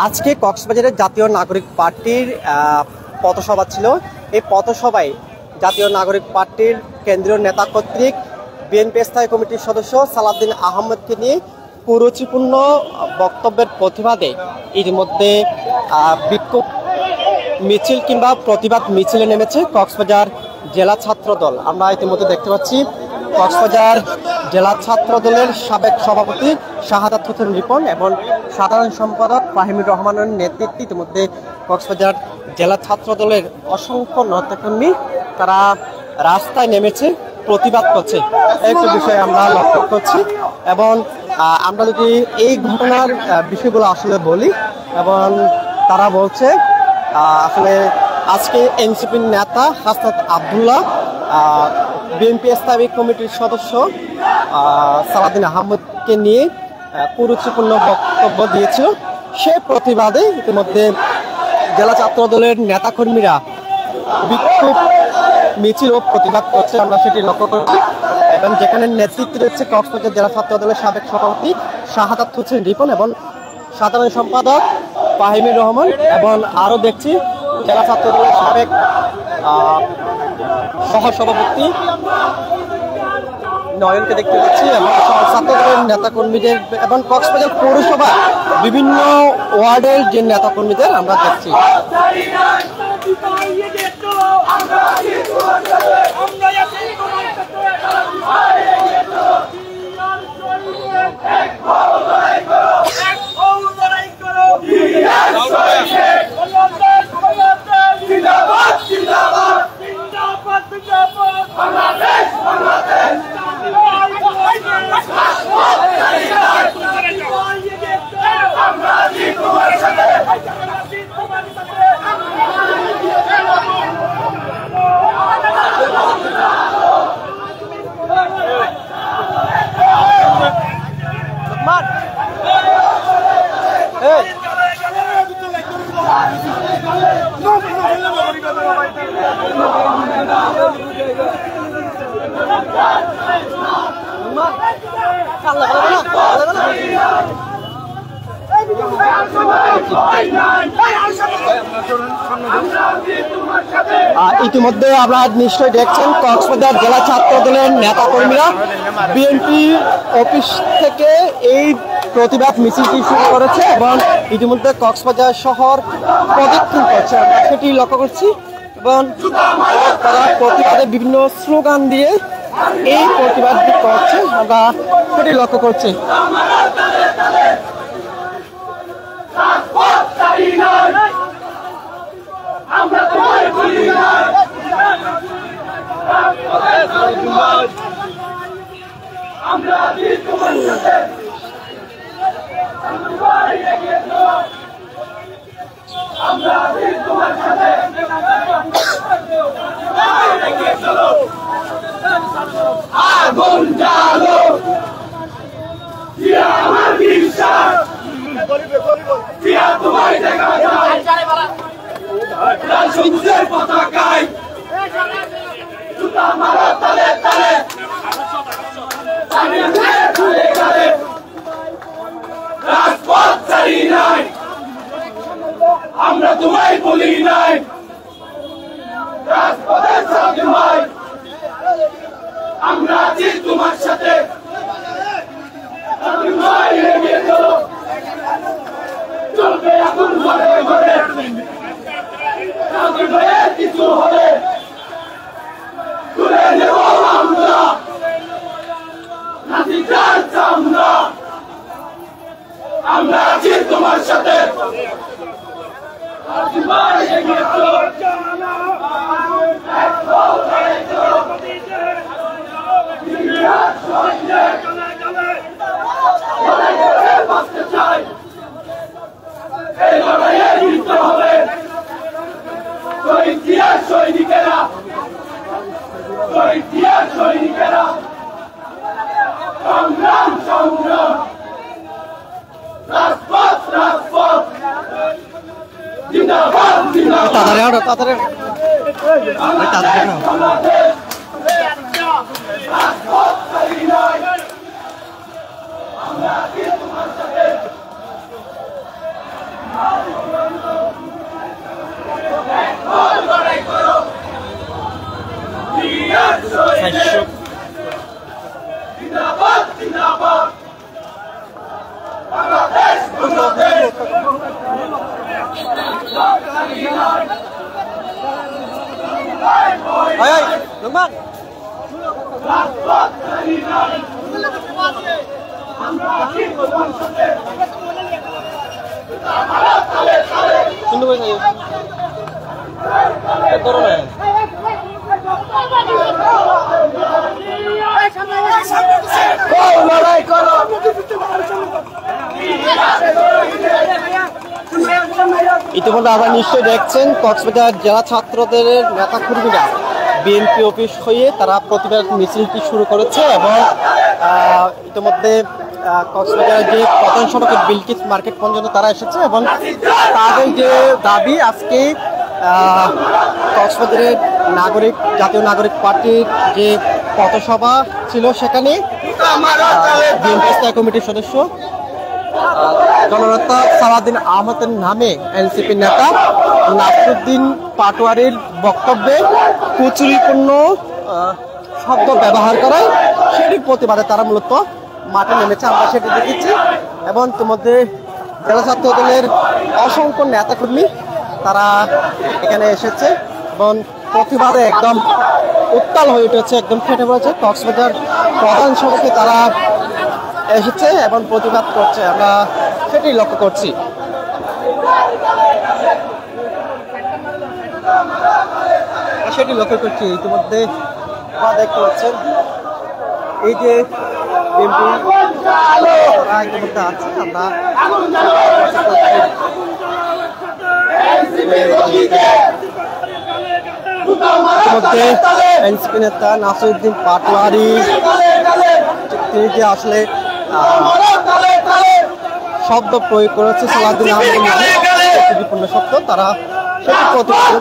আজকে কক্সবাজারের জাতীয় নাগরিক পার্টির পথসভা ছিল। এই পথসভায় জাতীয় নাগরিক পার্টির কেন্দ্রীয় নেতা কর্তৃক বিএনপি স্থায়ী কমিটির সদস্য সালাউদ্দিন আহমেদকে নিয়ে কুরুচিপূর্ণ বক্তব্যের প্রতিবাদে ইতিমধ্যে বিক্ষোভ মিছিল কিংবা প্রতিবাদ মিছিলে নেমেছে কক্সবাজার জেলা ছাত্র দল। আমরা ইতিমধ্যে দেখতে পাচ্ছি কক্সবাজার জেলা ছাত্র দলের সাবেক সভাপতি শাহাদাত হোসেন রিপন এবং সাধারণ সম্পাদক ফাহিমুর রহমানের নেতৃত্বে ইতিমধ্যে কক্সবাজার জেলা ছাত্র দলের অসংখ্য নেতাকর্মী তারা রাস্তায় নেমেছে, প্রতিবাদ করছে। একটু বিষয়ে আমরা লক্ষ্য করছি এবং আমরা যদি এই ঘটনার বিষয়গুলো আসলে বলি এবং তারা বলছে আসলে আজকে এনসিপির নেতা হাসনাত আবদুল্লাহ বিএনপি স্থায়ী কমিটির সদস্য সালাউদ্দিন আহমেদকে নিয়ে কুরুচিপূর্ণ বক্তব্য দিয়েছিল। সে প্রতিবাদে ইতিমধ্যে জেলা ছাত্র দলের নেতাকর্মীরা বিক্ষোভ মিছিল ও প্রতিবাদ করছে, আমরা সেটি লক্ষ্য করছি। এবং যেখানে নেতৃত্বে রয়েছে কক্সবাজার জেলা ছাত্র দলের সাবেক সভাপতি শাহাদাত হোসেন রিপন এবং সাধারণ সম্পাদক ফাহিমুর রহমান এবং আরও দেখছি জেলা ছাত্র দলের সাবেক সহসভাপতি নয়নকে দেখতে পাচ্ছি এবং ছাত্র দলের নেতাকর্মীদের এবং কক্সবাজার পৌরসভা বিভিন্ন ওয়ার্ডের যে নেতাকর্মীদের আমরা দেখছি। ইতিমধ্যে আপনারা নিশ্চয়ই দেখছেন কক্সবাজার জেলা ছাত্র দলের নেতাকর্মীরা বিএনপি অফিস থেকে এই প্রতিবাদ মিছিলটি শুরু করেছে এবং ইতিমধ্যে কক্সবাজার শহর প্রদক্ষিণ করছে, আমরা সেটি লক্ষ্য করছি। এবং তারা প্রতিবাদে বিভিন্ন স্লোগান দিয়ে এই প্রতিবাদটি করছে, আমরা সেটি লক্ষ্য করছি। আগুন জ্বালো আমার বিশ্বাস তোমায় দেখা যায় সূর্যের পতাকায় জুতা মারা তালে তালে রাজপথ ছাড়ি নাই, আমরা তোমায় বলি নাই, রাজপথের সাথে আমরা আছি তোমার সাথে, চলবে এখন ঘরে ঘরে কিছু হলে তুলে নেব আমরা নাতিটার চামড়া, আমরা আছি তোমার সাথে। এই লড়াইয়ে জিততে হবে সৈনিকেরা, সৈনিকেরা সংগ্রাম সংগ্রাম, রাজপথ রাজপথ জিন্দাবাদ জিন্দাবাদ। আমরা লুকমান শুনতে ইতিমধ্যে আপনারা নিশ্চয়ই দেখছেন কক্সবাজার জেলা ছাত্রদের নেতা কর্মীরা বিএনপি অফিস হয়ে তারা প্রতিবাদ মিছিলটি শুরু করেছে এবং ইতিমধ্যে কক্সবাজারের যে প্রধান সড়কের বিলকিস মার্কেট পর্যন্ত তারা এসেছে এবং তাদের যে দাবি আজকে কক্সবাজারের জাতীয় নাগরিক পার্টির যে পথসভা ছিল সেখানে বিএনপি স্থায়ী কমিটির সদস্য জননেতা সালাউদ্দিন আহমেদের নামে এনসিপি নেতা নাসরুদ্দিন পাটোয়ারির বক্তব্যে কুচুরিপূর্ণ শব্দ ব্যবহার করায় সেটির প্রতিবাদে তারা মূলত মাঠে নেমেছে, আমরা সেটি দেখেছি। এবং ইতিমধ্যে জেলা ছাত্র দলের অসংখ্য নেতাকর্মী তারা এখানে এসেছে এবং প্রতিবাদে একদম উত্তাল হয়ে উঠেছে, একদম ফেটে পড়েছে। কক্সবাজার প্রধান সড়কে তারা এসেছে এবং প্রতিবাদ করছে, আমরা সেটি লক্ষ্য করছি। ইতিমধ্যে আপনারা দেখতে পাচ্ছেন এই যে বিএনপি ইতিমধ্যে আছে, আমরা ইতিমধ্যে এনসিপি নেতা নাসিরউদ্দিন পাটোয়ারি তিনি যে আসলে শব্দ প্রয়োগ করেছে সালাউদ্দিন আহমেদের বিপন্ন শব্দ, তারা সেটি প্রতিবাদ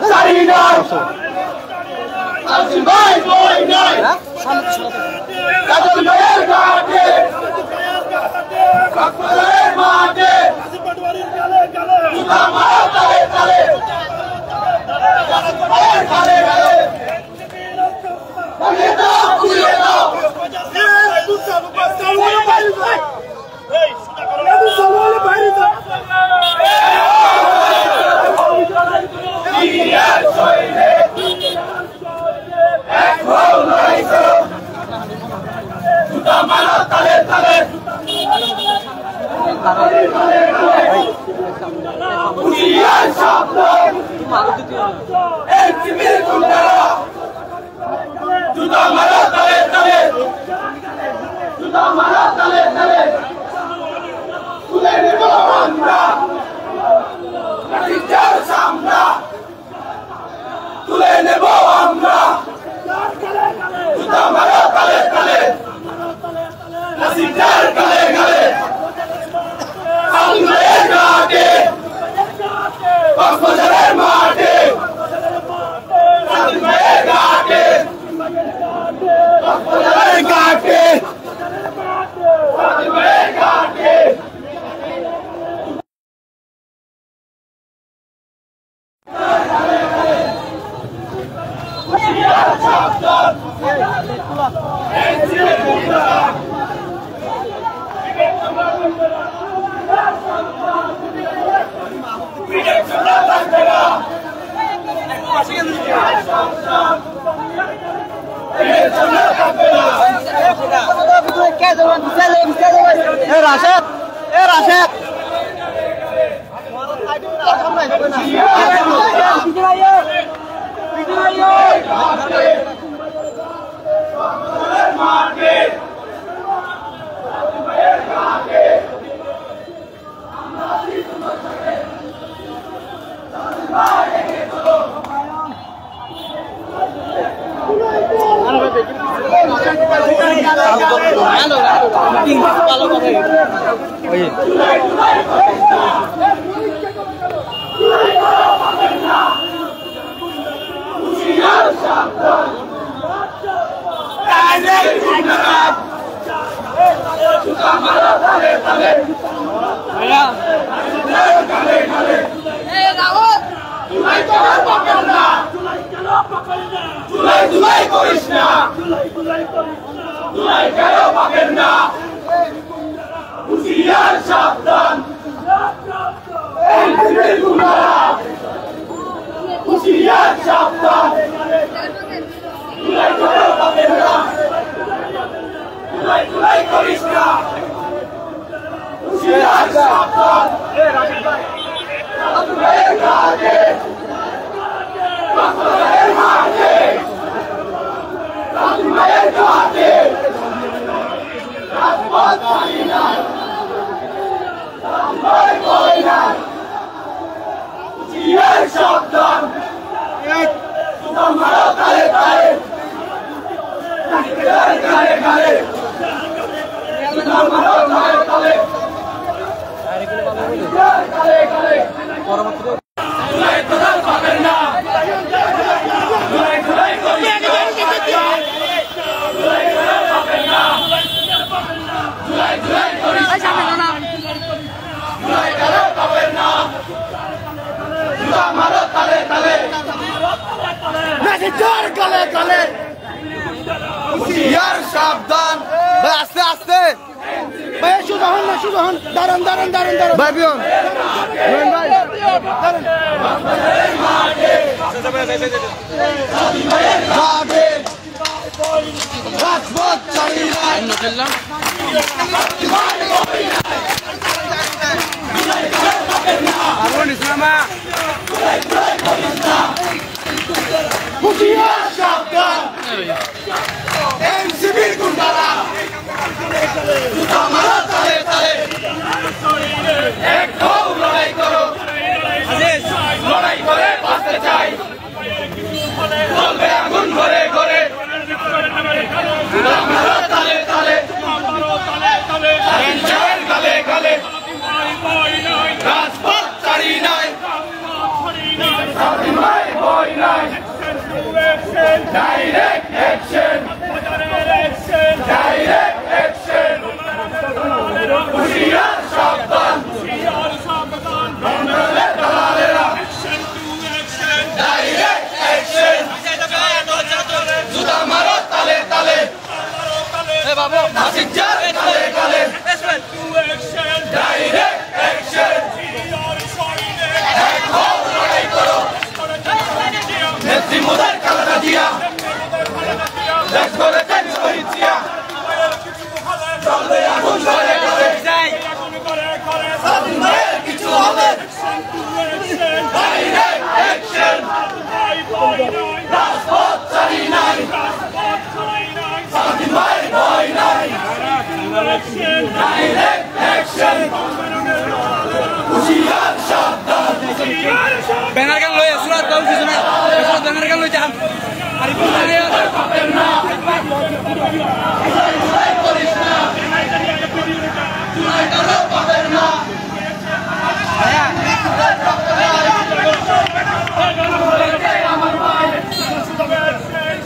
সাবধান ভাই, আস্তে আস্তে ভাই, শুধু হন না, শুধু হন, দাঁড়ান দাঁড়ান দাঁড়ান দাঁড়ান ভাই, বিয়ন ভাই রাজপথ চালিয়ে ইসলামা এনসিবির গুন্ডারা আমারা তালে তালে এক হও, লড়াই করো, লড়াই করে বাঁচতে চাই, বলবে আগুন ঘরে ঘরে, আমারা তালে তালে গালে গালে রাজপথ ছাড়ি নাই, ভয় নাই, ডাইরেক্ট অ্যাকশন, ডাইরেক্ট অ্যাকশন, হুঁশিয়ার সাবধান, দালালেরা, ডাইরেক্ট অ্যাকশন, জুতা মারো তালে তালে, ফাঁসির জালে গালে গালে, ডাইরেক্ট অ্যাকশন, এক হও, লড়াই করো, নেত্রী মোদের কালাটা দিয়া, দেশ করেছেন শহীদ জিয়া, চলবে আগুন ঘরে ঘরে, স্বাধীন ভাইয়ের কিছু হবে, ডাইরেক্ট অ্যাকশন, রাজপথ ছাড়ি নাই, স্বাধীন ভাইয়ের ভয় নাই, ডাইরেক্ট অ্যাকশন, হুঁশিয়ার সাবধান, ব্যানার গান লই আসলো আর কাউ কিছু না, ব্যানার গান লই যান আর পাবেন না, করিস না, চুলাই কালো পাবেন না,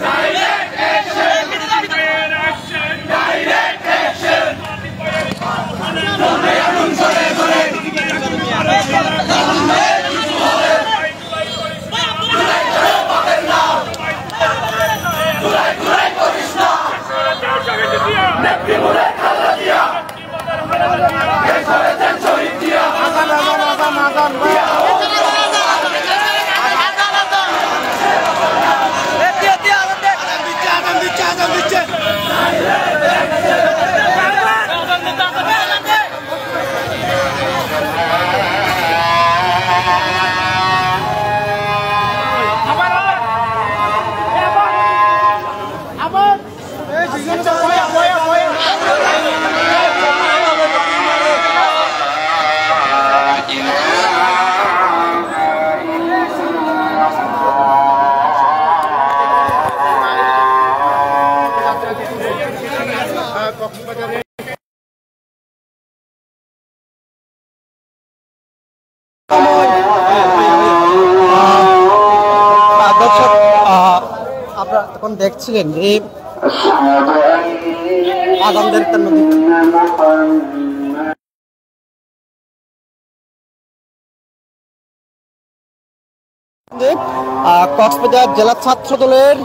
ডাইরেক্ট অ্যাকশন, ডাইরেক্ট অ্যাকশন, চলবে আগুন ঘরে ঘরে, পাবেন না, চুলাই করিস না, নেত্রী মোদের খালা দিয়া, দেশ করেছেন শহীদ জিয়া, দর্শক, আপনারা তখন দেখছিলেন যে আজানদের কক্সবাজার জেলা ছাত্র দলের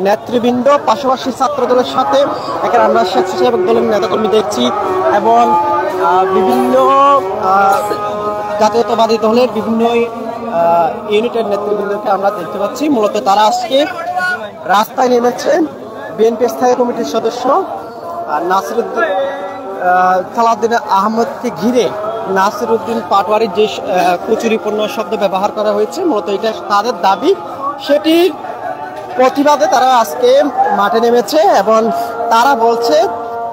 নেতৃবৃন্দ পাশাপাশি ছাত্র দলের সাথে এখানে আমরা স্বেচ্ছাসেবক দলের নেতাকর্মী দেখছি এবং বিভিন্ন জাতীয়তাবাদী দলের বিভিন্ন ইউনিটের নেতৃবৃন্দকে আমরা দেখতে পাচ্ছি। মূলত তারা আজকে রাস্তায় নেমেছেন বিএনপি স্থায়ী কমিটির সদস্য নাসিরুদ্দিন সালাউদ্দিন আহমদকে ঘিরে নাসিরউদ্দিন পাটোয়ারির যে কুচুরিপূর্ণ শব্দ ব্যবহার করা হয়েছে, মূলত এটা তাদের দাবি, সেটির প্রতিবাদে তারা আজকে মাঠে নেমেছে এবং তারা বলছে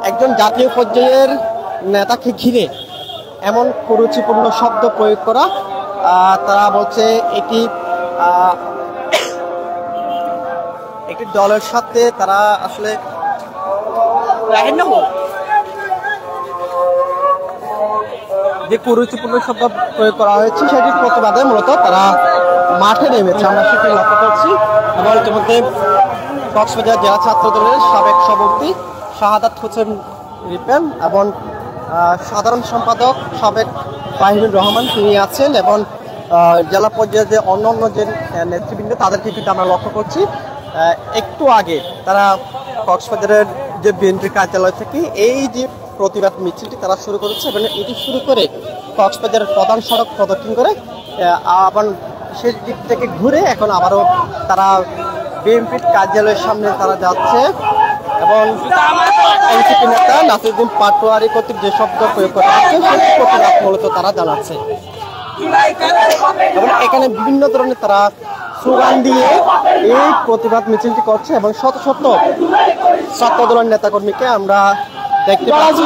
একজন জাতীয় পর্যায়ের নেতাকে ঘিরে এমন কুরুচিপূর্ণ শব্দ প্রয়োগ করা, তারা বলছে এটি একটি দলের সাথে তারা আসলে যে কুরুচিপূর্ণ শব্দ প্রয়োগ করা হয়েছে সেটির প্রতিবাদে মূলত তারা মাঠে নেমেছে, আমরা সেটি লক্ষ্য করছি। এবং ইতিমধ্যে কক্সবাজার জেলা ছাত্র দলের সাবেক সভাপতি শাহাদাত হোসেন রিপেন এবং সাধারণ সম্পাদক সাবেক ফাহিমুর রহমান তিনি আছেন, এবং জেলা পর্যায়ে যে অন্যান্য যে নেতৃবৃন্দ তাদেরকে কিন্তু আমরা লক্ষ্য করছি। একটু আগে তারা কক্সবাজারের যে বিএনপি কার্যালয় থেকে এই যে প্রতিবাদ মিছিলটি তারা শুরু করেছে এবং এটি শুরু করে কক্সবাজারের প্রধান সড়ক প্রদক্ষিণ করে আবার সেই দিক থেকে ঘুরে এখন আবারও তারা বিএনপির কার্যালয়ের সামনে তারা যাচ্ছে এবং এনসিপি নেতা নাসিরউদ্দিন পাটোয়ারি কর্তৃক যে শব্দ প্রয়োগ করা হচ্ছে সেই প্রতিবাদ মূলত তারা জানাচ্ছে। এবং এখানে বিভিন্ন ধরনের তারা স্লোগান দিয়ে এই প্রতিবাদ মিছিলটি করছে এবং শত শত ছাত্র দলের নেতাকর্মীকে আমরা দেখতে পাচ্ছি।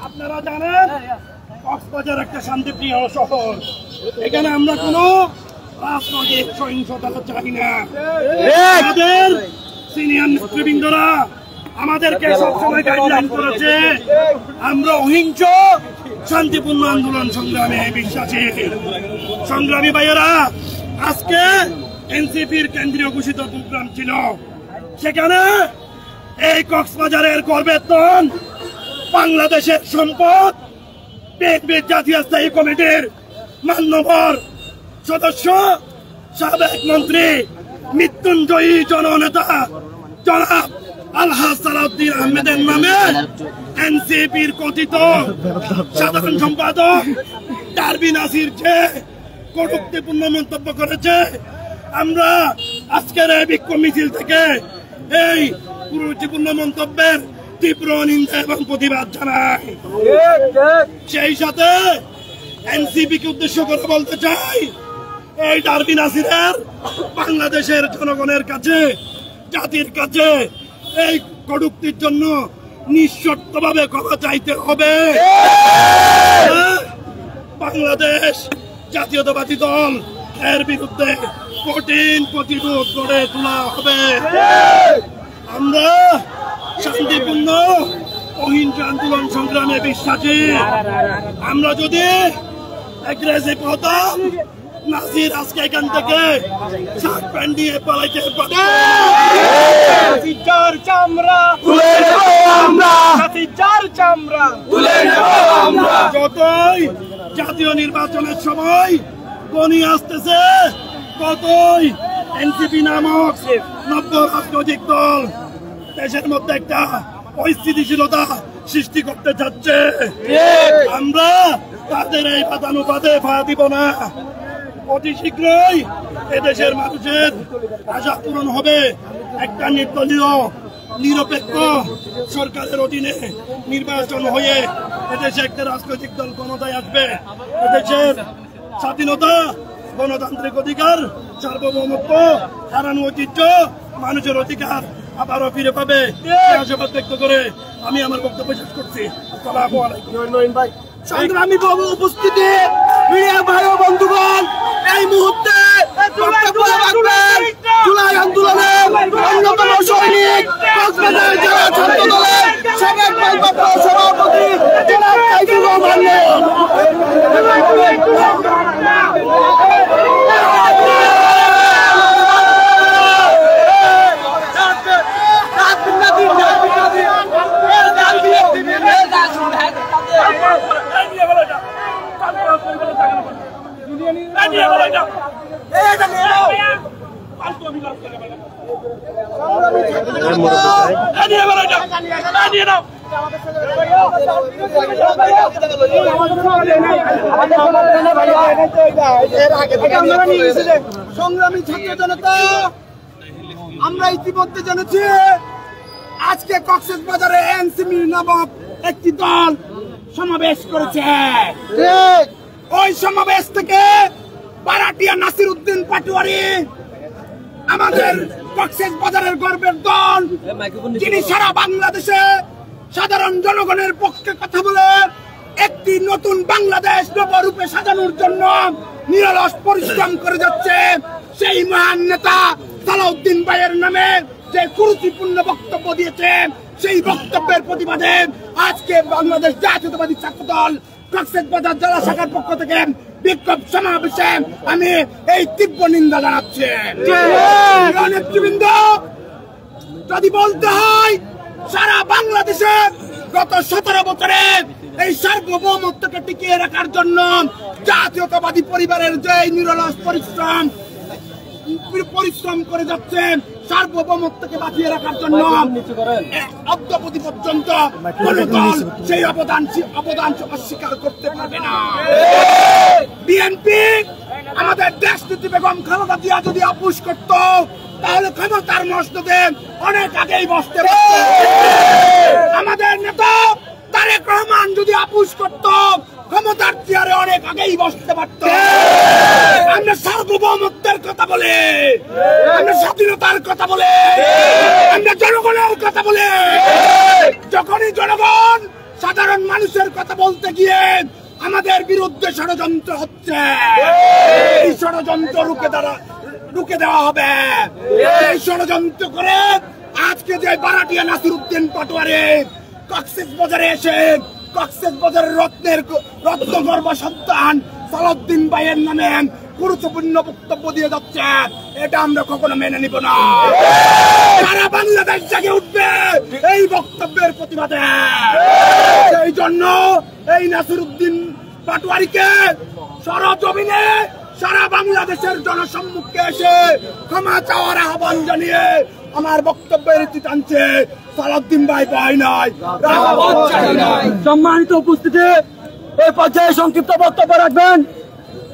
আপনারা জানেন কক্সবাজার একটা শান্তিপ্রিয় শহর, এখানে আমরা কোনো রাজনৈতিক সহিংসতা চাই না। আমাদের সিনিয়র নেতৃবৃন্দরা আমাদেরকে সবসময় গাইডলাইন করেছে, আমরা অহিংস শান্তিপূর্ণ আন্দোলন সংগ্রামে বিশ্বাসী। সংগ্রামী ভাইয়েরা, আজকে এনসিপির কেন্দ্রীয় ঘোষিত প্রোগ্রাম ছিল, সেখানে এই কক্সবাজারের করবেতন বাংলাদেশের সম্পদ বিএনপির জাতীয় স্থায়ী কমিটির মান্যবর সদস্য সাবেক মন্ত্রী মৃত্যুঞ্জয়ী জননেতা জনাব আলহাজ সালাউদ্দিন আহমেদের নামে এনসিপির কথিত সাধারণ সম্পাদক ডারবি নাসির যে কটূক্তিপূর্ণ মন্তব্য করেছে। আমরা আজকের এই বিক্ষোভ মিছিল থেকে এই কুরুচিপূর্ণ মন্তব্যের তীব্র নিন্দা এবং প্রতিবাদ জানাই। সেই সাথে এনসিপি কে উদ্দেশ্য করে বলতে চাই, এই ডারবি নাসিরের বাংলাদেশের জনগণের কাছে, জাতির কাছে এই কটূক্তির জন্য নিঃশর্তভাবে ক্ষমা চাইতে হবে। বাংলাদেশ জাতীয়তাবাদী দল এর বিরুদ্ধে কঠিন প্রতিরোধ গড়ে তোলা হবে। আমরা শান্তিপূর্ণ অহিংস আন্দোলন সংগ্রামে বিশ্বাসী। আমরা যদি অ্যাগ্রেসিভ হতাম, নাসির আজকে এখান থেকে শার্ট প্যান্ট দিয়ে পালাইতে পারত। চামড়া তুলে নেব আমরা, চামড়া তুলে নেব আমরা। যতই জাতীয় নির্বাচনের সময় ঘনিয়ে আসতেছে, ততই এনসিপি নামক নব্য রাজনৈতিক দল দেশের মধ্যে একটা অস্থিতিশীলতা সৃষ্টি করতে যাচ্ছে। আমরা তাদের এই বাদানুবাদে ভা দিব না। অতি শীঘ্রই এদেশের মানুষের আশা পূরণ হবে। একটা নির্দলীয় নিরপেক্ষ সরকারের অধীনে নির্বাচন হয়ে এদেশে একটা রাজনৈতিক দল ক্ষমতায় আসবে। এদেশের স্বাধীনতা, গণতান্ত্রিক অধিকার, সার্বভৌমত্ব, হারানো ঐতিহ্য, মানুষের অধিকার আবারও ফিরে পাবে। আশাবাদ ব্যক্ত করে আমি আমার বক্তব্য শেষ করছি। আসসালামু আলাইকুম। সংগ্রামী বাবু উপস্থিতি, মিডিয়া ভাই ও বন্ধুগণ, এই মুহূর্তে বক্তব্য রাখবেন জুলাই আন্দোলনের অন্যতম সৈনিক, কক্সবাজার জেলা ছাত্র দলের সাবেক ভারপ্রাপ্ত সভাপতি জনাব সাইদুর রহমান। সংগ্রামী ছাত্র জনতা, আমরা ইতিমধ্যে জেনেছি আজকে কক্সবাজারে এনসিপি নামক একটি দল সমাবেশ করেছে। ওই সমাবেশ থেকে বারাটিয়া নাসির উদ্দিন পাটোয়ারি, আমাদের কক্সবাজারের গর্বের দল, যিনি সারা বাংলাদেশে সাধারণ জনগণের পক্ষে কথা বলে একটি নতুন বাংলাদেশ নবরূপে সাজানোর জন্য নিরলস পরিশ্রম করে যাচ্ছে, সেই মহান নেতা সালাউদ্দিন ভাইয়ের নামে যে কুরুচিপূর্ণ বক্তব্য দিয়েছে, সেই বক্তব্যের প্রতিবাদে আজকে বাংলাদেশ জাতীয়তাবাদী ছাত্র দল কক্সবাজার জেলা শাখার পক্ষ থেকে বিক্ষোভ সমাবেশে আমি এই তীব্র নিন্দা জানাচ্ছি। নেতৃবৃন্দ, যদি বলতে হয় সারা বাংলাদেশে গত 17 বছরে এই সার্বভৌমত্বকে টিকিয়ে রাখার জন্য জাতীয়তাবাদী পরিবারের যে নিরলস পরিশ্রম করে যাচ্ছে, সার্বভৌমত্বকে বাঁচিয়ে রাখার জন্য অদ্যাবধি পর্যন্ত কোন দল সেই অবদান অস্বীকার করতে পারবে না। বিএনপি আমাদের দেশনেত্রী বেগম খালেদা জিয়া যদি আপোষ করত, তাহলে ক্ষমতার মসনদে অনেক আগেই বসতে পারত। আমাদের নেতা তারেক রহমান যদি আপোষ করত, ক্ষমতার চেয়ারে অনেক আগেই বসতে পারত। আমরা সার্বভৌমত্বের কথা বলে, আমরা স্বাধীনতার কথা বলে, আমরা জনগণের কথা বলে, যখনই জনগণ সাধারণ মানুষের কথা বলতে গিয়ে আমাদের বিরুদ্ধে ষড়যন্ত্র হচ্ছে, এই ষড়যন্ত্র রুখে দেওয়া হবে। এই ষড়যন্ত্র করে আজকে যে বারাটিয়া নাসির উদ্দিন পাটোয়ারি কক্সবাজারে এসে কক্সবাজারের রত্নগর্ভ সন্তান সালাউদ্দিন ভাইয়ের নামে গুরুত্বপূর্ণ বক্তব্য দিয়ে যাচ্ছে, এটা আমরা কখনো মেনে নিব না। সারা বাংলাদেশ জেগে উঠবে এই বক্তব্যের প্রতিবাদে। সেই জন্য এই নাসির উদ্দিন পাটোয়ারিকে সরজমিনে সারা বাংলাদেশের জনসম্মুখে এসে ক্ষমা চাওয়ার আহ্বান জানিয়ে আমার বক্তব্যের ইতি টানছে সালাউদ্দিন ভাই পাই নাই। সম্মানিত উপস্থিতি, এই পর্যায়ে সংক্ষিপ্ত বক্তব্য রাখবেন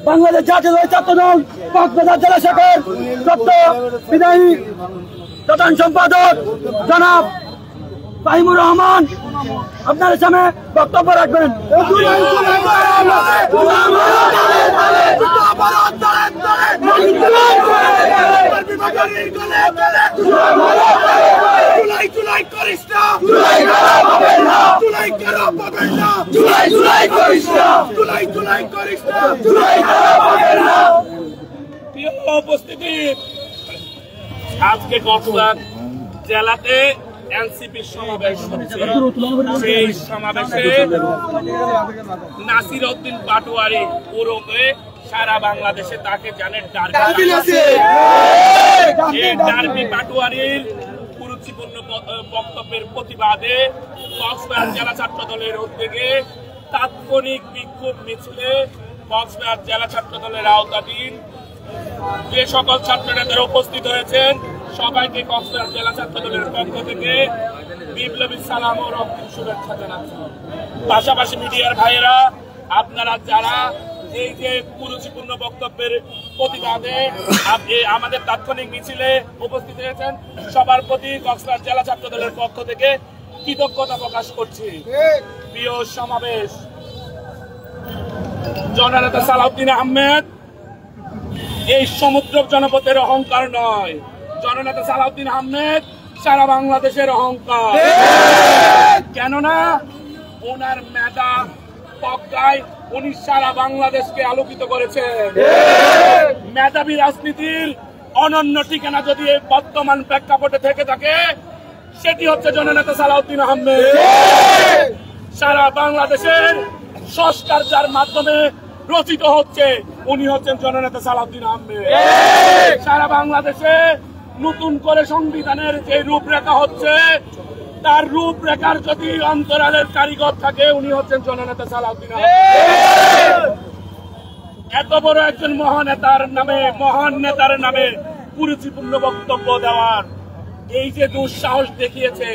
বাংলাদেশ জাতীয় ছাত্র দল কক্সবাজার জেলা শাখার সত্য বিদায়ী প্রধান সম্পাদক জনাব ফাহিমুর রহমান আপনাদের সামনে বক্তব্য রাখবেন। উপস্থিতি আজকে কক্সবাজার জেলাতে এনসিপির সমাবেশ হচ্ছে। সেই সমাবেশে নাসির উদ্দিন পাটোয়ারি ওরফে সারা বাংলাদেশে তাকে জানে ডার্বি পাটোয়ারির কুরুচিপূর্ণ বক্তব্যের প্রতিবাদে কক্সবাজার জেলা ছাত্র দলের উদ্যোগে তাৎক্ষণিক বিক্ষোভ মিছিলে কক্সবাজার জেলা ছাত্র দলের আওতাধীন যে সকল ছাত্র নেতারা উপস্থিত হয়েছেন সবাইকে কক্সবাজার জেলা ছাত্র দলের পক্ষ থেকে বিপ্লবী সালাম ও রক্তিম শুভেচ্ছা জানাচ্ছি। পাশাপাশি মিডিয়ার ভাইয়েরা আপনারা যারা এই যে কুরুচিপূর্ণ বক্তব্যের প্রতিবাদে আমাদের তাৎক্ষণিক মিছিলে উপস্থিত হয়েছেন সবার প্রতি কক্সবাজার জেলা ছাত্র দলের পক্ষ থেকে কৃতজ্ঞতা প্রকাশ করছি। প্রিয় সমাবেশ, জননেতা সালাউদ্দিন আহমেদ এই সমুদ্র জনপদের অহংকার নয়, জননেতা সালাউদ্দিন আহমেদ সারা বাংলাদেশের অহংকার। কেননা ওনার মেধা প্রজ্ঞায় উনি সারা বাংলাদেশকে আলোকিত করেছেন। মেধাবী রাজনীতির অনন্য ঠিকানা যদি বর্তমান প্রেক্ষাপটে থেকে থাকে সেটি হচ্ছে জননেতা সালাউদ্দিন আহমেদ। সারা বাংলাদেশের সংস্কার যার মাধ্যমে রচিত হচ্ছে উনি হচ্ছেন জননেতা সালাউদ্দিন আহমেদ। সারা বাংলাদেশে নতুন করে সংবিধানের যে রূপরেখা হচ্ছে তার রূপরেখার যদি অন্তরালের কারিগর থাকে উনি হচ্ছেন জননেতা সালাউদ্দিন আহমেদ। এত বড় একজন মহান নেতার নামে কুরুচিপূর্ণ বক্তব্য দেওয়ার এই যে দুঃসাহস দেখিয়েছে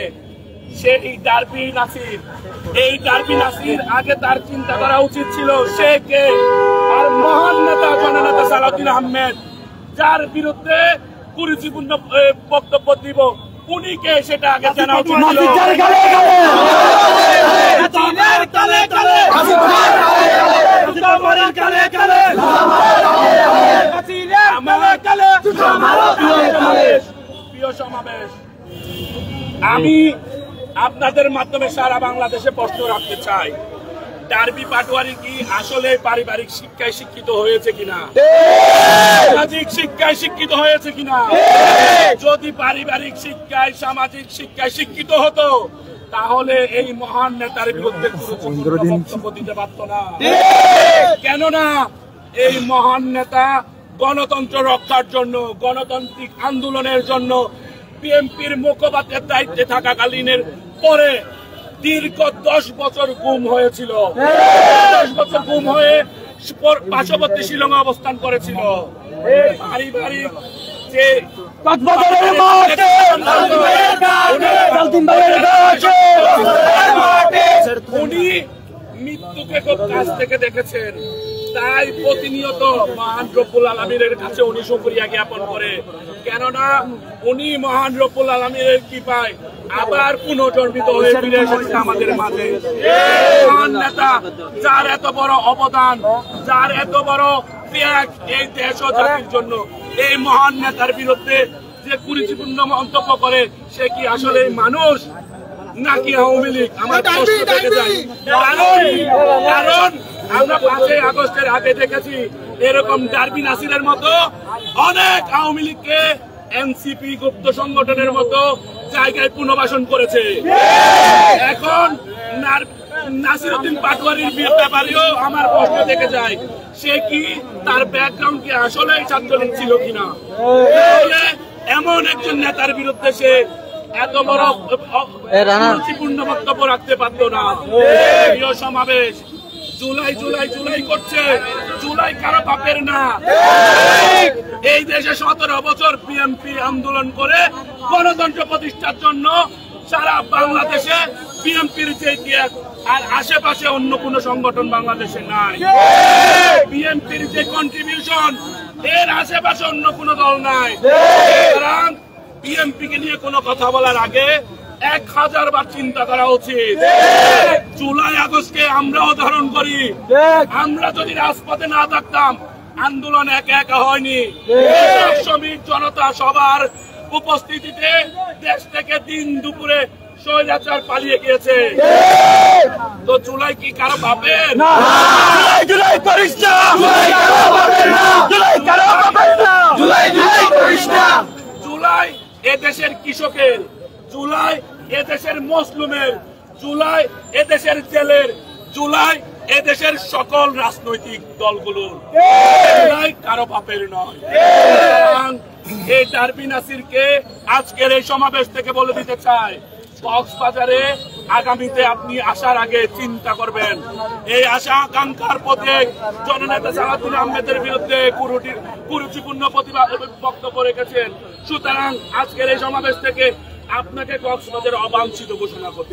সেই ডার্বি নাসির, এই ডার্বি নাসির আগে তার চিন্তা করা উচিত ছিল সে কে। আর মহান নেতা জননেতা সালাউদ্দিন আহমেদ যার বিরুদ্ধে কুরুচিপূর্ণ বক্তব্য দিব উনি কে সেটা আগে জানা উচিত প্রিয় সমাবেশ, আমি আপনাদের মাধ্যমে সারা বাংলাদেশে প্রশ্ন রাখতে চাই, ডার্বি পাটোয়ারি কি আসলে পারিবারিক শিক্ষায় শিক্ষিত হয়েছে কিনা, সামাজিক শিক্ষায় শিক্ষিত হয়েছে কিনা? যদি পারিবারিক শিক্ষায় সামাজিক শিক্ষায় শিক্ষিত হতো তাহলে এই মহান নেতার বিরুদ্ধে বক্তব্য দিতে পারত না। কেননা এই মহান নেতা গণতন্ত্র রক্ষার জন্য, গণতান্ত্রিক আন্দোলনের জন্য বিএনপির মুখপাত্রের দায়িত্বে থাকাকালীনের পরে দীর্ঘ 10 বছর গুম হয়েছিল। 10 বছর গুম হয়ে পার্শ্ববর্তী শিলংয়ে অবস্থান করেছিল। এই পারিবারিক যে উনি মৃত্যুকে খুব কাছ থেকে দেখেছেন, তাই প্রতিনিয়ত মহান রব্বুল আলামিনের কাছে উনি শুকরিয়া জ্ঞাপন করে। কেননা উনি মহান রব্বুল আলামিনের কৃপায় আবার পুনর্জন্মিত হয়ে ফিরে এসেছে আমাদের মাঝে। মহান নেতা যার এত বড় অবদান, যার এত বড় ত্যাগ এই দেশ ও জাতির জন্য, এই মহান নেতার বিরুদ্ধে যে কুরুচিপূর্ণ মন্তব্য করে সে কি আসলে মানুষ নাকি আওয়ামী লীগ? আমার প্রশ্ন থেকে যায়। কারণ আমরা 5ই আগস্টের আগে দেখেছি এরকম ডার্বি নাসিরের মতো অনেক আওয়ামী লীগকে এনসিপি গুপ্ত সংগঠনের মতো জায়গায় পুনর্বাসন করেছে। এখন নাসির উদ্দিন পাটোয়ারির ব্যাপারেও আমার প্রশ্ন থেকে যায়, সে কি তার ব্যাকগ্রাউন্ড কি আসলে ছাত্রলীগ ছিল কিনা? এমন একজন নেতার বিরুদ্ধে সে এত বড় কুরুচিপূর্ণ বক্তব্য রাখতে পারতো না। প্রিয় সমাবেশ, জুলাই জুলাই জুলাই করছে, জুলাই কারো বাপের না। এই দেশে 17 বছর বিএনপি আন্দোলন করে গণতন্ত্র প্রতিষ্ঠার জন্য সারা বাংলাদেশে বিএনপির যে ইতিহাস আর আশেপাশে অন্য কোন সংগঠন বাংলাদেশে নাই। বিএনপির যে কন্ট্রিবিউশন এর আশেপাশে অন্য কোন দল নাই। সুতরাং বিএনপি কে নিয়ে কোনো কথা বলার আগে 1000 বার চিন্তা করা উচিত। জুলাই আগস্টকে আমরা উদাহরণ করি, আমরা যদি রাজপথে না থাকতাম আন্দোলন একা একা হয়নি। শ্রমিক জনতা সবার উপস্থিতিতে দেশ থেকে দিন দুপুরে স্বৈরাচার পালিয়ে গিয়েছে। তো জুলাই কি কারো ভাবেন? জুলাই করিস না, জুলাই কারো ভাবেন না, জুলাই করিস না। জুলাই এদেশের কৃষকের, জুলাই এদেশের মুসলিমের, জুলাই এদেশের জেলের, জুলাই এদেশের সকল রাজনৈতিক দলগুলোর। জুলাই কারো বাপের নয়। এই ডারবি নাসিরকে আজকের এই সমাবেশ থেকে বলে দিতে চাই, কক্সবাজারে আগামীতে আপনি আসার আগে চিন্তা করবেন। এই আশা আকাঙ্ক্ষার পথে জননেতা সালাউদ্দিন আহমেদের বিরুদ্ধে কুরুচিপূর্ণ প্রতিবাদ বক্তব্য রেখেছেন। সুতরাং আজকের এই সমাবেশ থেকে আপনাকে কক্সবাজারে অবাঞ্ছিত ঘোষণা করতে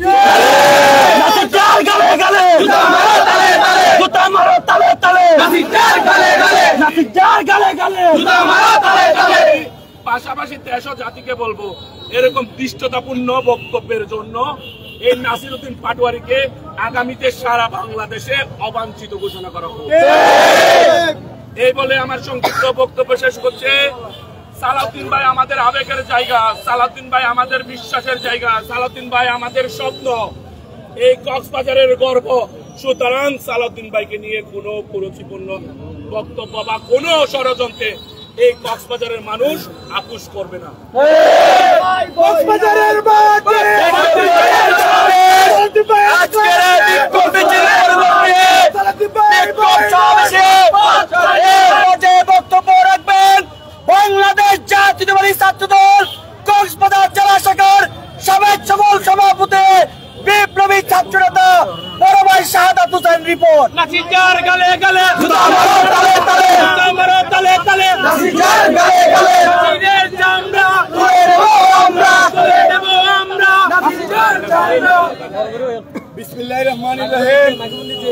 পাশাপাশি দেশ ও জাতিকে বলবো, এরকম দৃষ্টতাপূর্ণ বক্তব্যের জন্য এই নাসিরউদ্দিন পাটোয়ারিকে আগামীতে সারা বাংলাদেশে অবাঞ্ছিত ঘোষণা করা হবে। এই বলে আমার সংক্ষিপ্ত বক্তব্য শেষ করছে। সালাউদ্দিন ভাই আমাদের আবেগের জায়গা, সালাউদ্দিন ভাই আমাদের বিশ্বাসের জায়গা, সালাউদ্দিন ভাই আমাদের স্বপ্ন, এই কক্সবাজারের গর্ব। সুতরাং সালাউদ্দিন ভাইকে নিয়ে কোনো কুরুচিপূর্ণ বক্তব্য বা কোনো ষড়যন্ত্রে এই কক্সবাজারের মানুষ আপোষ করবে না। কক্সবাজারের বক্তব্য রাখবেন বাংলাদেশ জাতীয়তাবাদী ছাত্রদল কক্সবাজার জেলা শাখার সাবেক সকল সভাপতি বিপ্লবী ছাত্রনেতা বড় ভাই শাহাদাত হোসেন রিপোর্ট। নাসির গালে গালে তালে তালে তালে তালে নাসির গালে গালে নাসিরের চামড়া ধরে নেব আমরা, ধরে নেব আমরা নাসির গালে। বিসমিল্লাহির রহমানির রহিম।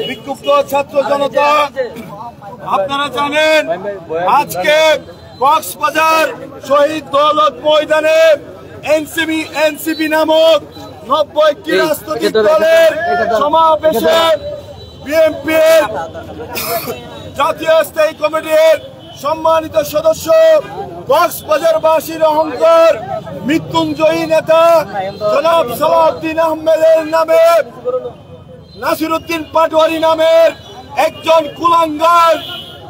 বিক্ষুব্ধ ছাত্র জনতা, আপনারা জানেন আজকে কক্সবাজার শহীদ দৌলত ময়দানে এনসিপি নামক 90টি রাজনৈতিক দলের সমাবেশে বিএনপির জাতীয় স্থায়ী কমিটির সম্মানিত সদস্য, কক্সবাজারবাসীর অহংকার মৃত্যুঞ্জয়ী নেতা জনাব সালাউদ্দিন আহমেদের নামে নাসিরউদ্দিন পাটোয়ারি নামের একজন কুলাঙ্গার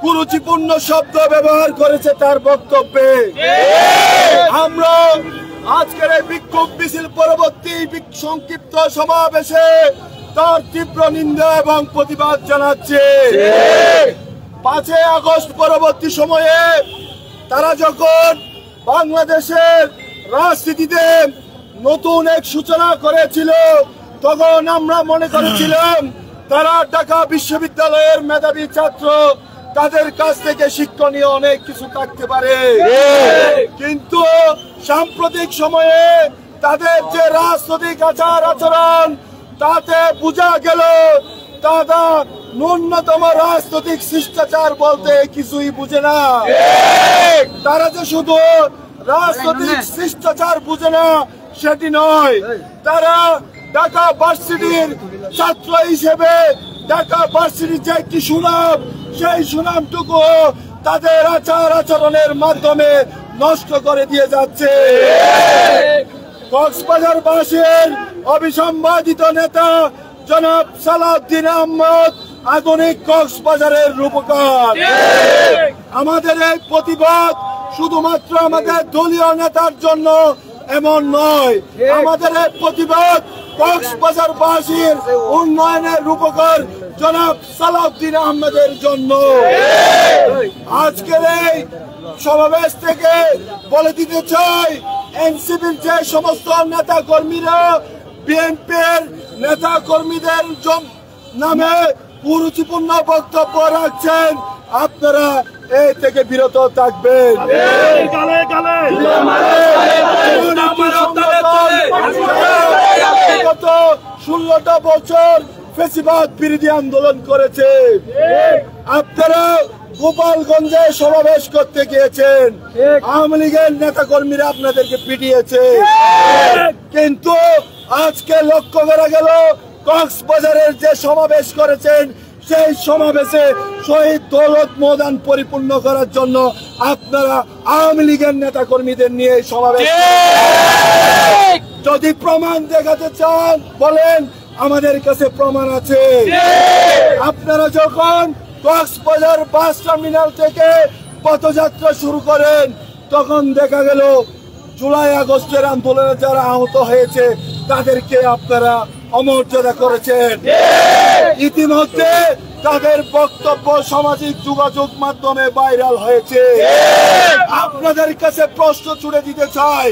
কুরুচিপূর্ণ শব্দ ব্যবহার করেছে তার বক্তব্যে। আমরা আজকের এই বিক্ষোভ মিছিল পরবর্তী সংক্ষিপ্ত সমাবেশে তার তীব্র নিন্দা এবং প্রতিবাদ জানাচ্ছে। 5 আগস্ট পরবর্তী সময়ে তারা যখন বাংলাদেশের রাজনীতিতে নতুন এক সূচনা করেছিল, তখন আমরা মনে করেছিলাম তারা ঢাকা বিশ্ববিদ্যালয়ের মেধাবী ছাত্র, তাদের কাছ থেকে শিক্ষণীয় অনেক কিছু থাকতে পারে। কিন্তু সাম্প্রতিক সময়ে তাদের যে রাজনৈতিক আচার আচরণ, তাতে বোঝা গেল তারা ন্যূনতম রাজনৈতিক শিষ্টাচার বলতে কিছুই বুঝে না। তারা যে শুধু রাজনৈতিক শিষ্টাচার বুঝে না সেটি নয়, তারা ঢাকা ভার্সিটির ছাত্র হিসেবে ঢাকা ভার্সিটির যে একটি সুনাম, সেই সুনামটুকু তাদের আচার আচরণের মাধ্যমে নষ্ট করে দিয়ে যাচ্ছে। কক্সবাজারবাসীর অবিসম্বাদিত নেতা জনাব সালাউদ্দিন আহমেদ আধুনিক কক্সবাজারের রূপকার। আমাদের এই প্রতিবাদ শুধুমাত্র আমাদের দলীয় নেতার জন্য এমন নয়, আমাদের এই প্রতিবাদ কক্সবাজারবাসীর উন্নয়নের রূপকার জনাব সালাউদ্দিন আহমেদের জন্য। আজকের এই সমাবেশ থেকে বলে দিতে চাই, এনসিপির যে সমস্ত নেতা কর্মীরা বিএনপির নেতা কর্মীদের নামে কুরুচিপূর্ণ বক্তব্য রাখছেন, আপনারা এই থেকে বিরত থাকবেন। বিগত 16টা বছর ফেসিবাদ বিরোধী আন্দোলন করেছে। আপনারা গোপালগঞ্জে সমাবেশ করতে গিয়েছেন, আওয়ামী লীগের নেতা কর্মীরা আপনাদেরকে পিটিয়েছে। কিন্তু আজকে লক্ষ্য করা গেল কক্সবাজারের যে সমাবেশ করেছেন সেই সমাবেশে শহীদ দৌলত ময়দান পরিপূর্ণ করার জন্য আপনারা আওয়ামী লীগের নেতা কর্মীদের নিয়ে সমাবেশ। যদি প্রমাণ দেখাতে চান বলেন, আমাদের কাছে প্রমাণ আছে। আপনারা যখন কক্সবাজার বাস টার্মিনাল থেকে পথযাত্রা শুরু করেন তখন দেখা গেল জুলাই আগস্টের আন্দোলনে যারা আহত হয়েছে তাদেরকে আপনারা অমর্যাদা করেছেন। ইতিমধ্যে তাদের বক্তব্য সামাজিক যোগাযোগ মাধ্যমে ভাইরাল হয়েছে। আপনাদের কাছে প্রশ্ন ছুড়ে দিতে চাই,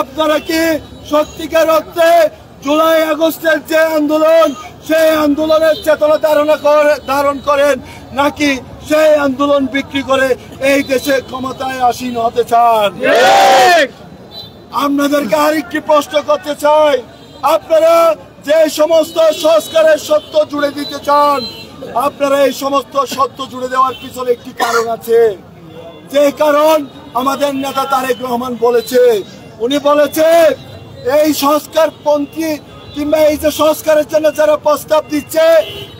আপনারা কি সত্যিকার অর্থে জুলাই আগস্টের যে আন্দোলন সেই আন্দোলনের চেতনা ধারণ করেন, নাকি সেই আন্দোলন বিক্রি করে এই দেশে ক্ষমতায় আসীন হতে চান? আপনাদেরকে আরেকটি প্রশ্ন করতে চাই, আপনারা যে সমস্ত সংস্কারের সত্য জুড়ে দিতে চান, আপনারা এই সমস্ত সত্য জুড়ে দেওয়ার পিছনে একটি কারণ আছে। যে কারণ আমাদের নেতা তারেক রহমান বলেছে, উনি বলেছে এই সংস্কারপন্থী কিংবা এই যে সংস্কারের জন্য যারা প্রস্তাব দিচ্ছে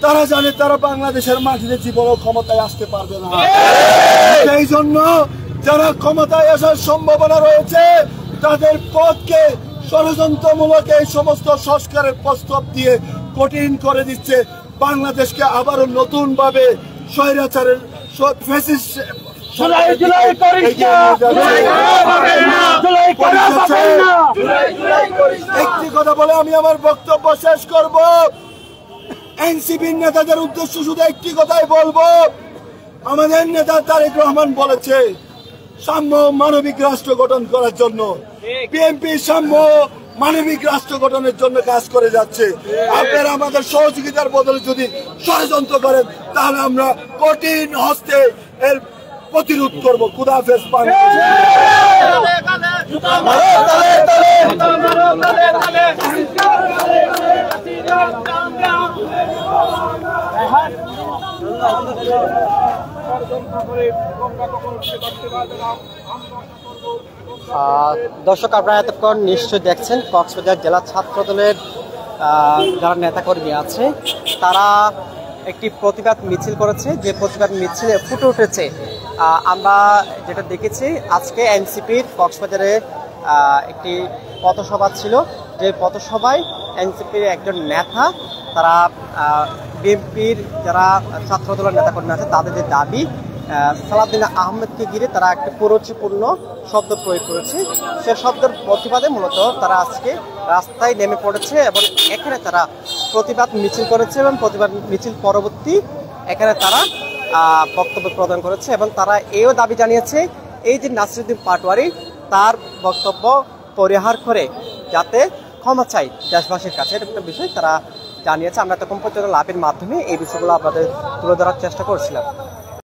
তারা জানে তারা বাংলাদেশের মাটিতে জীবনও ক্ষমতায় আসতে পারবে না। সেই জন্য যারা ক্ষমতায় আসার সম্ভাবনা রয়েছে তাদের পথকে ষড়যন্ত্রমূলক এই সমস্ত সংস্কারের প্রস্তাব দিয়ে কঠিন করে দিচ্ছে। বাংলাদেশকে আবারও নতুন ভাবে স্বৈরাচারের একটি কথা বলে আমি আমার বক্তব্য শেষ করব। এনসিপির নেতাদের উদ্দেশ্য শুধু একটি কথাই বলবো, আমাদের নেতা তারেক রহমান বলেছে সাম্য মানবিক রাষ্ট্র গঠন করার জন্য। বিএনপি সাম্য মানবিক রাষ্ট্র গঠনের জন্য কাজ করে যাচ্ছে। আপনারা আমাদের সহযোগিতার বদলে যদি ষড়যন্ত্র করেন তাহলে আমরা কঠিন হস্তে এর প্রতিরোধ করবো। খুদা হাফেজ। দর্শক, আপনারা এতক্ষণ নিশ্চয়ই দেখছেন কক্সবাজার জেলা ছাত্র দলের যারা নেতাকর্মী আছে তারা একটি প্রতিবাদ মিছিল করেছে। যে প্রতিবাদ মিছিলে ফুটে উঠেছে আমরা যেটা দেখেছি, আজকে এনসিপির কক্সবাজারে একটি পথসভা ছিল। যে পথসভায় এনসিপির একজন নেতা তারা বিএনপির যারা ছাত্র দলের নেতাকর্মী আছে তাদের যে দাবি সালাউদ্দিন আহমেদকে ঘিরে তারা একটি কুরুচিপূর্ণ শব্দ প্রয়োগ করেছে, সে শব্দের প্রতিবাদে মূলত তারা আজকে রাস্তায় নেমে পড়েছে এবং এখানে তারা প্রতিবাদ মিছিল করেছে এবং প্রতিবাদ মিছিল পরবর্তী এখানে তারা বক্তব্য প্রদান করেছে এবং তারা এও দাবি জানিয়েছে এই যে নাসিরুদ্দিন পাটোয়ারি তার বক্তব্য পরিহার করে যাতে ক্ষমা চাই দেশবাসীর কাছে, এরকম একটা বিষয় তারা জানিয়েছে। আমরা তখন পর্যন্ত লাভের মাধ্যমে এই বিষয়গুলো আপনাদের তুলে ধরার চেষ্টা করছিলাম।